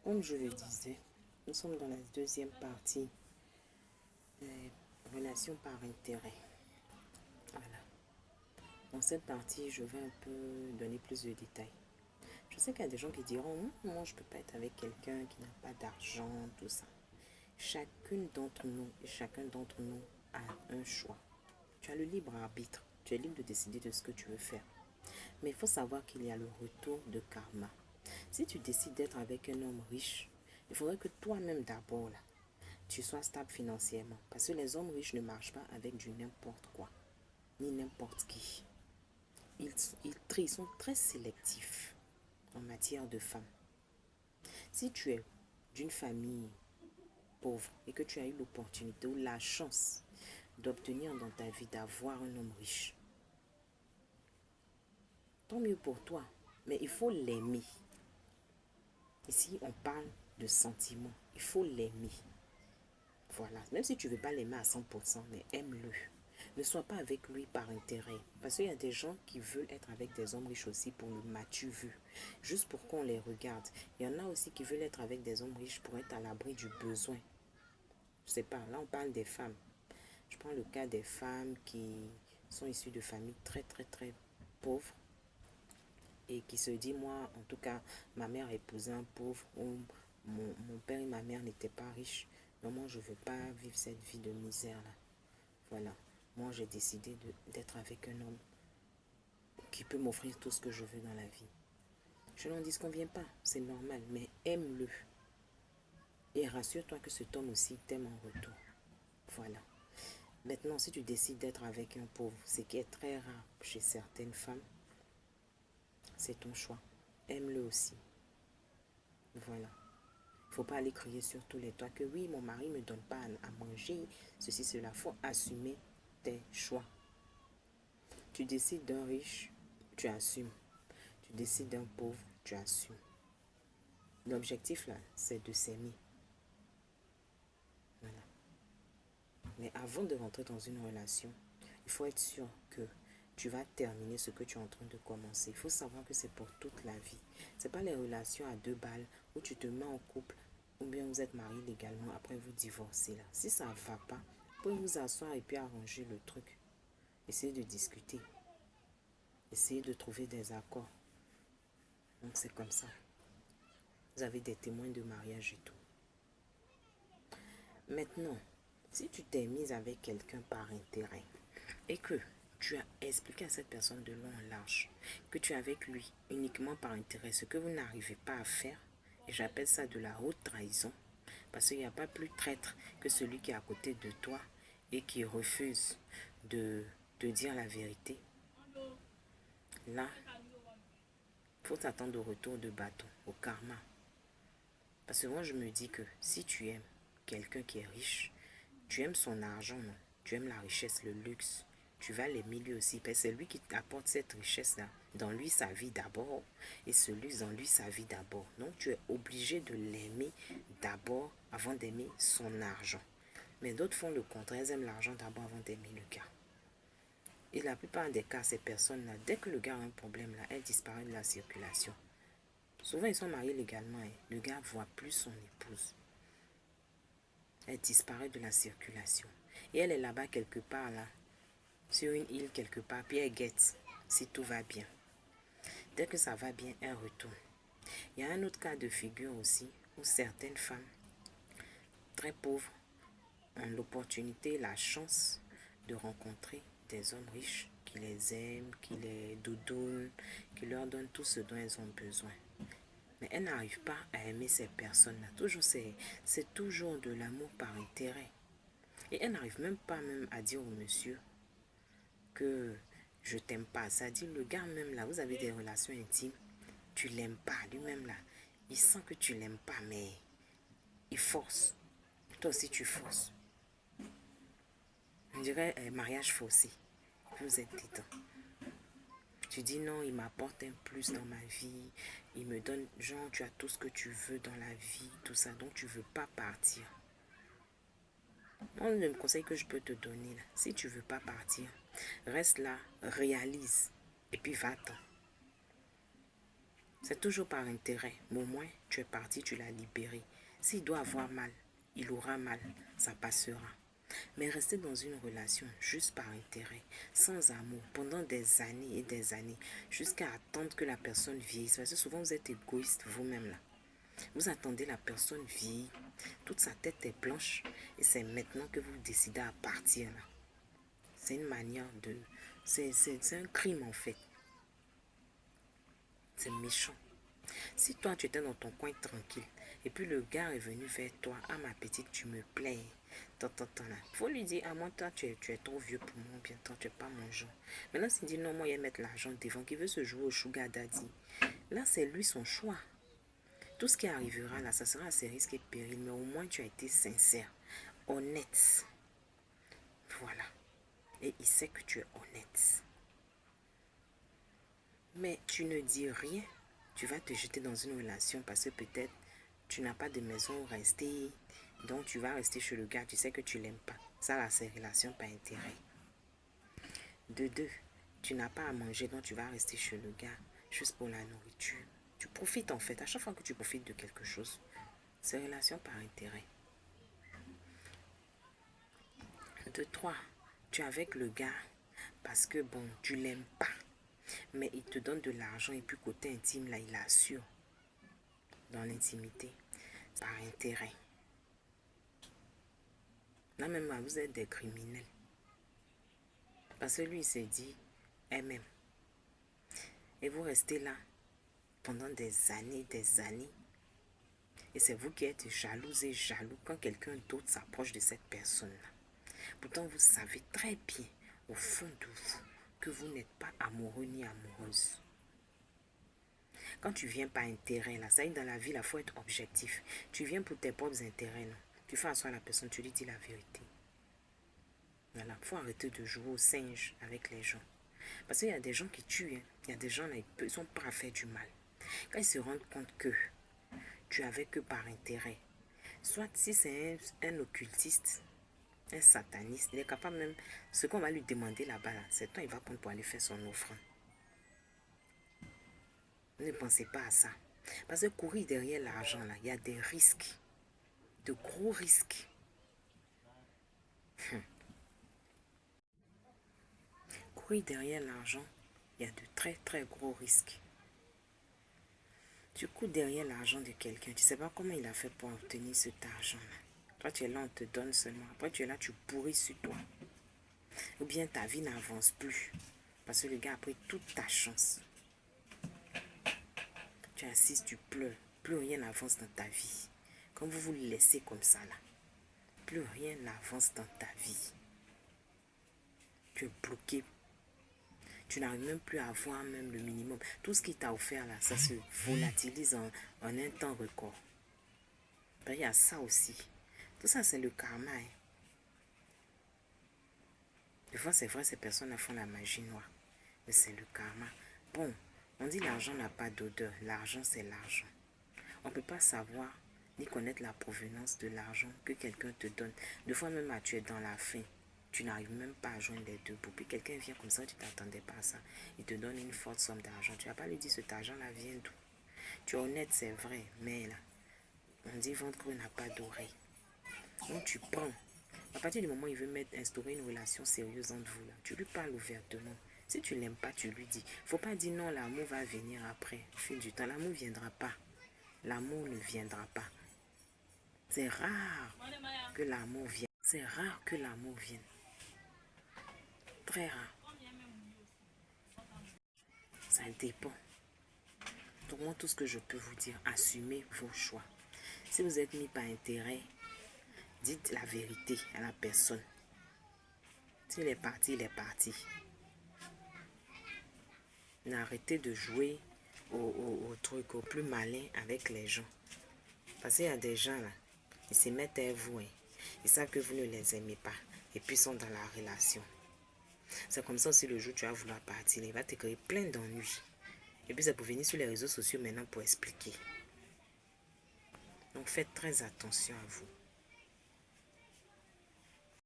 Comme je le disais, nous sommes dans la deuxième partie des relations par intérêt. Voilà. Dans cette partie, je vais un peu donner plus de détails. Je sais qu'il y a des gens qui diront, moi je ne peux pas être avec quelqu'un qui n'a pas d'argent, tout ça. Chacune d'entre nous et chacun d'entre nous a un choix. Tu as le libre arbitre. Tu es libre de décider de ce que tu veux faire. Mais il faut savoir qu'il y a le retour de karma. Si tu décides d'être avec un homme riche, il faudrait que toi-même d'abord, là, tu sois stable financièrement. Parce que les hommes riches ne marchent pas avec du n'importe quoi, ni n'importe qui. Ils sont très sélectifs en matière de femmes. Si tu es d'une famille pauvre et que tu as eu l'opportunité ou la chance d'obtenir dans ta vie d'avoir un homme riche, tant mieux pour toi, mais il faut l'aimer. Ici, on parle de sentiments. Il faut l'aimer. Voilà. Même si tu ne veux pas l'aimer à 100%, mais aime-le. Ne sois pas avec lui par intérêt. Parce qu'il y a des gens qui veulent être avec des hommes riches aussi pour le matu vu. Juste pour qu'on les regarde. Il y en a aussi qui veulent être avec des hommes riches pour être à l'abri du besoin. Je sais pas, là on parle des femmes. Je prends le cas des femmes qui sont issues de familles très très très pauvres et qui se dit moi en tout cas ma mère épousait un pauvre ou mon père et ma mère n'étaient pas riches, donc moi je veux pas vivre cette vie de misère là. Voilà, moi j'ai décidé d'être avec un homme qui peut m'offrir tout ce que je veux dans la vie. Je n'en disconviens pas, c'est normal, mais aime-le et rassure-toi que cet homme aussi t'aime en retour. Voilà. Maintenant, si tu décides d'être avec un pauvre, ce qui est très rare chez certaines femmes, c'est ton choix. Aime-le aussi. Voilà. Il ne faut pas aller crier sur tous les toits que oui, mon mari ne me donne pas à manger, ceci, cela. Il faut assumer tes choix. Tu décides d'un riche, tu assumes. Tu décides d'un pauvre, tu assumes. L'objectif là, c'est de s'aimer. Voilà. Mais avant de rentrer dans une relation, il faut être sûr que tu vas terminer ce que tu es en train de commencer. Il faut savoir que c'est pour toute la vie. Ce n'est pas les relations à deux balles où tu te mets en couple ou bien vous êtes mariés légalement, après vous divorcez là. Si ça ne va pas, vous pouvez vous asseoir et puis arranger le truc. Essayez de discuter. Essayez de trouver des accords. Donc c'est comme ça. Vous avez des témoins de mariage et tout. Maintenant, si tu t'es mise avec quelqu'un par intérêt et que tu as expliqué à cette personne de long en large que tu es avec lui uniquement par intérêt, ce que vous n'arrivez pas à faire, et j'appelle ça de la haute trahison, parce qu'il n'y a pas plus traître que celui qui est à côté de toi et qui refuse de dire la vérité. Là, il faut t'attendre au retour de bâton, au karma. Parce que moi, je me dis que si tu aimes quelqu'un qui est riche, tu aimes son argent, non? Tu aimes la richesse, le luxe. Tu vas l'aimer lui aussi. Parce que c'est lui qui t'apporte cette richesse-là. Dans lui, sa vie d'abord. Et ce luxe, dans lui, sa vie d'abord. Donc, tu es obligé de l'aimer d'abord avant d'aimer son argent. Mais d'autres font le contraire. Ils aiment l'argent d'abord avant d'aimer le gars. Et la plupart des cas, ces personnes-là, dès que le gars a un problème, là, elles disparaissent de la circulation. Souvent, ils sont mariés légalement. Le gars ne voit plus son épouse. Elle disparaît de la circulation. Et elle est là-bas quelque part, là, sur une île quelque part, puis elle guette si tout va bien. Dès que ça va bien, elle retourne. Il y a un autre cas de figure aussi, où certaines femmes très pauvres ont l'opportunité, la chance de rencontrer des hommes riches qui les aiment, qui les doudounent, qui leur donnent tout ce dont elles ont besoin. Mais elles n'arrivent pas à aimer ces personnes-là. Toujours, c'est toujours de l'amour par intérêt. Et elle n'arrive même pas même à dire au monsieur que je t'aime pas. Ça dit le gars même là, vous avez des relations intimes, tu l'aimes pas. Lui-même là, il sent que tu l'aimes pas, mais il force. Toi aussi tu forces. On dirait mariage forcé. Vous êtes dedans. Tu dis non, il m'apporte un plus dans ma vie. Il me donne, genre, tu as tout ce que tu veux dans la vie, tout ça. Donc, tu ne veux pas partir. Moi, le conseil que je peux te donner, là, si tu ne veux pas partir, reste là, réalise. Et puis, va-t'en. C'est toujours par intérêt. Mais au moins, tu es parti, tu l'as libéré. S'il doit avoir mal, il aura mal. Ça passera. Mais rester dans une relation juste par intérêt, sans amour, pendant des années et des années, jusqu'à attendre que la personne vieillisse. Parce que souvent, vous êtes égoïste vous-même là. Vous attendez la personne vieillir, toute sa tête est blanche, et c'est maintenant que vous décidez à partir là. C'est une manière de... C'est un crime en fait. C'est méchant. Si toi tu étais dans ton coin tranquille, et puis le gars est venu vers toi, ah ma petite, tu me plais. Là. Faut lui dire, ah moi toi tu es trop vieux pour moi, bien toi tu n'es pas mon genre. Maintenant s'il dit non, moi il va mettre l'argent devant, qu'il veut se jouer au sugar daddy. Là c'est lui son choix. Tout ce qui arrivera là, ça sera à ses risques et périls, mais au moins tu as été sincère, honnête. Voilà. Et il sait que tu es honnête. Mais tu ne dis rien. Tu vas te jeter dans une relation parce que peut-être tu n'as pas de maison où rester. Donc tu vas rester chez le gars, tu sais que tu l'aimes pas. Ça là, c'est relation par intérêt. De deux, tu n'as pas à manger, donc tu vas rester chez le gars juste pour la nourriture. Tu profites en fait. À chaque fois que tu profites de quelque chose, c'est relation par intérêt. De trois, tu es avec le gars parce que bon, tu l'aimes pas. Mais il te donne de l'argent et puis côté intime, là, il assure dans l'intimité, par intérêt. Là même, vous êtes des criminels. Parce que lui, il s'est dit, elle m'aime. Et vous restez là pendant des années. Et c'est vous qui êtes jaloux et jaloux quand quelqu'un d'autre s'approche de cette personne-là. Pourtant, vous savez très bien, au fond de vous, que vous n'êtes pas amoureux ni amoureuse. Quand tu viens par intérêt, là, ça y est, dans la vie, il faut être objectif. Tu viens pour tes propres intérêts, non. Tu fais asseoir la personne, tu lui dis la vérité. Voilà, il faut arrêter de jouer au singe avec les gens. Parce qu'il y a des gens qui tuent, hein. Il y a des gens, là, ils sont prêts à faire du mal. Quand ils se rendent compte que tu avais que par intérêt, soit si c'est un occultiste, un sataniste, il est capable même, ce qu'on va lui demander là-bas, là, c'est toi, il va prendre pour aller faire son offrande. Ne pensez pas à ça. Parce que courir derrière l'argent, là, il y a des risques. De gros risques. Courir derrière l'argent, il y a de très très gros risques. Tu cours derrière l'argent de quelqu'un, tu ne sais pas comment il a fait pour obtenir cet argent-là. Toi, tu es là, on te donne seulement. Après, tu es là, tu pourris sur toi. Ou bien ta vie n'avance plus. Parce que le gars a pris toute ta chance. Tu assistes, tu pleures. Plus rien n'avance dans ta vie. Quand vous vous laissez comme ça, là, plus rien n'avance dans ta vie. Tu es bloqué. Tu n'arrives même plus à avoir même le minimum. Tout ce qui t'a offert là, ça se volatilise en un temps record. Ben, il y a ça aussi. Tout ça, c'est le karma. Hein. Des fois, c'est vrai, ces personnes font la magie noire. Mais c'est le karma. Bon, on dit l'argent n'a pas d'odeur. L'argent, c'est l'argent. On ne peut pas savoir ni connaître la provenance de l'argent que quelqu'un te donne. Des fois, même tu es dans la faim. Tu n'arrives même pas à joindre les deux bouts. Puis quelqu'un vient comme ça, tu ne t'attendais pas à ça. Il te donne une forte somme d'argent. Tu ne vas pas lui dire cet argent-là vient d'où. Tu es honnête, c'est vrai. Mais là, on dit ventre creux n'a pas d'oreille. Donc tu prends. À partir du moment où il veut instaurer une relation sérieuse entre vous, là, tu lui parles ouvertement. Si tu ne l'aimes pas, tu lui dis. Il ne faut pas dire non, l'amour va venir après. Au fil du temps, l'amour ne viendra pas. L'amour ne viendra pas. C'est rare que l'amour vienne. C'est rare que l'amour vienne. Très rare. Ça dépend. Donc moi, tout ce que je peux vous dire, assumez vos choix. Si vous êtes mis par intérêt, dites la vérité à la personne. S'il est parti, il est parti. Arrêtez de jouer au truc, au plus malin avec les gens. Parce qu'il y a des gens là, ils se mettent à vous. Hein. Ils savent que vous ne les aimez pas. Et puis ils sont dans la relation. C'est comme ça aussi le jour où tu vas vouloir partir. Il va te créer plein d'ennuis. Et puis ça peut venir sur les réseaux sociaux maintenant pour expliquer. Donc faites très attention à vous.